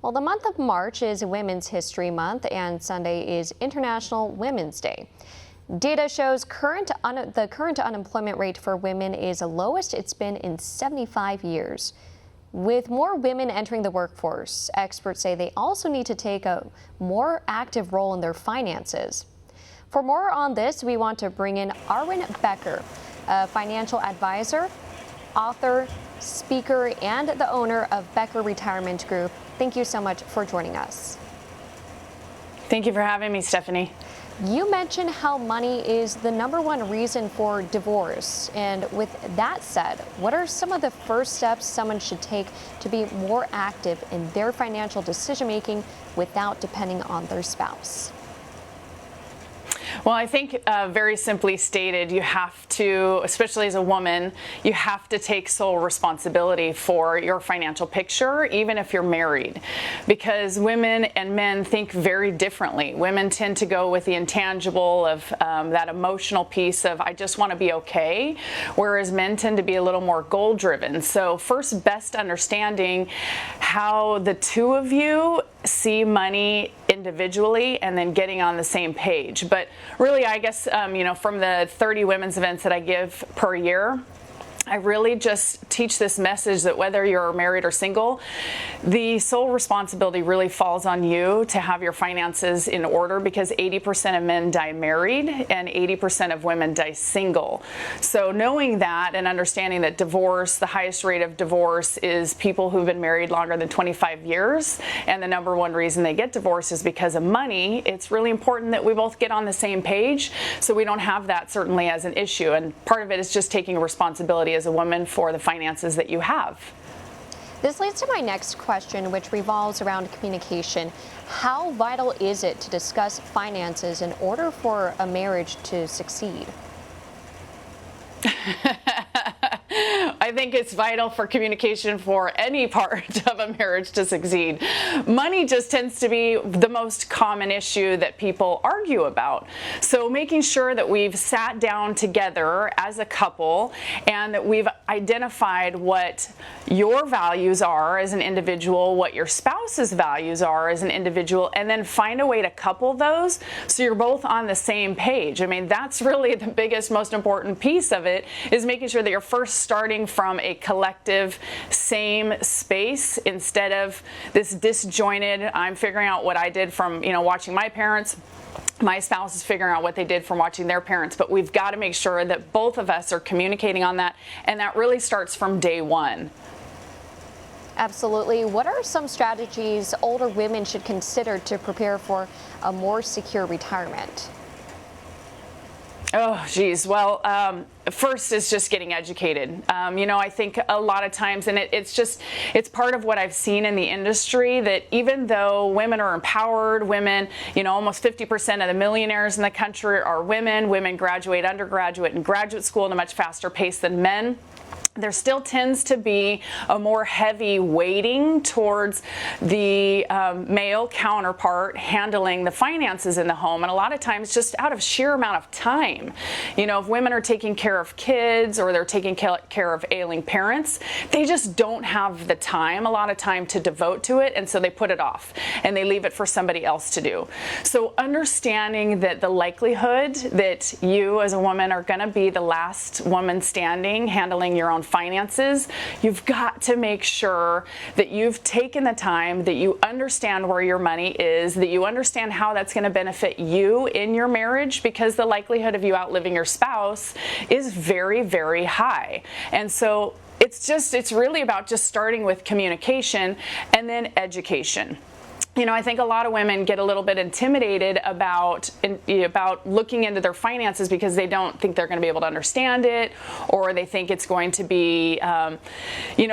Well, the month of March is Women's History Month, and Sunday is International Women's Day. Data shows the current unemployment rate for women is the lowest it's been in 75 years. With more women entering the workforce, experts say they also need to take a more active role in their finances. For more on this, we want to bring in Arwen Becker, a financial advisor, author, speaker, and the owner of Becker Retirement Group. Thank you so much for joining us. Thank you for having me, Stephanie. You mentioned how money is the #1 reason for divorce. And with that said, what are some of the first steps someone should take to be more active in their financial decision-making without depending on their spouse? Well, I think very simply stated, you have to, especially as a woman, you have to take sole responsibility for your financial picture, even if you're married, because women and men think very differently. Women tend to go with the intangible of that emotional piece of, I just want to be okay, whereas men tend to be a little more goal-driven. So first, best understanding how the two of you see money individually and then getting on the same page. But really, I guess, from the 30 women's events that I give per year, I really just teach this message that whether you're married or single, the sole responsibility really falls on you to have your finances in order, because 80% of men die married and 80% of women die single. So knowing that and understanding that divorce, the highest rate of divorce is people who've been married longer than 25 years, and the #1 reason they get divorced is because of money, it's really important that we both get on the same page so we don't have that certainly as an issue. And part of it is just taking responsibility as a woman for the finances that you have. This leads to my next question, which revolves around communication. How vital is it to discuss finances in order for a marriage to succeed? I think it's vital for communication for any part of a marriage to succeed. Money just tends to be the most common issue that people argue about. So making sure that we've sat down together as a couple and that we've identified what your values are as an individual, what your spouse's values are as an individual, and then find a way to couple those so you're both on the same page. I mean, that's really the biggest, most important piece of it, is making sure that you're first starting from a collective same space instead of this disjointed, I'm figuring out what I did from, watching my parents. My spouse is figuring out what they did from watching their parents, but we've got to make sure that both of us are communicating on that, and that really starts from day one. Absolutely. What are some strategies older women should consider to prepare for a more secure retirement? Oh, geez. Well, first is just getting educated. I think a lot of times, and it's part of what I've seen in the industry, that even though women are empowered, women, almost 50% of the millionaires in the country are women. Women graduate undergraduate and graduate school at a much faster pace than men. There still tends to be a more heavy weighting towards the male counterpart handling the finances in the home, and a lot of times just out of sheer amount of time. If women are taking care of kids or they're taking care of ailing parents, they just don't have the time, a lot of time, to devote to it, and so they put it off and they leave it for somebody else to do. So understanding that the likelihood that you as a woman are going to be the last woman standing handling your own finances, you've got to make sure that you've taken the time, that you understand where your money is, that you understand how that's going to benefit you in your marriage, because the likelihood of you outliving your spouse is very, very high. And so it's really about just starting with communication and then education. I think a lot of women get a little bit intimidated about looking into their finances because they don't think they're going to be able to understand it, or they think it's going to be,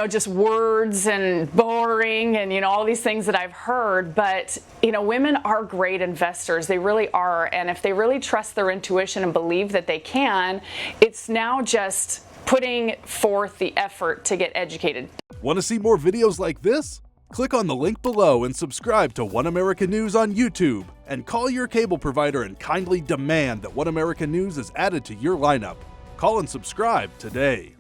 just words and boring and, all these things that I've heard. But, women are great investors. They really are. And if they really trust their intuition and believe that they can, it's now just putting forth the effort to get educated. Want to see more videos like this? Click on the link below and subscribe to One America News on YouTube, and call your cable provider and kindly demand that One America News is added to your lineup. Call and subscribe today.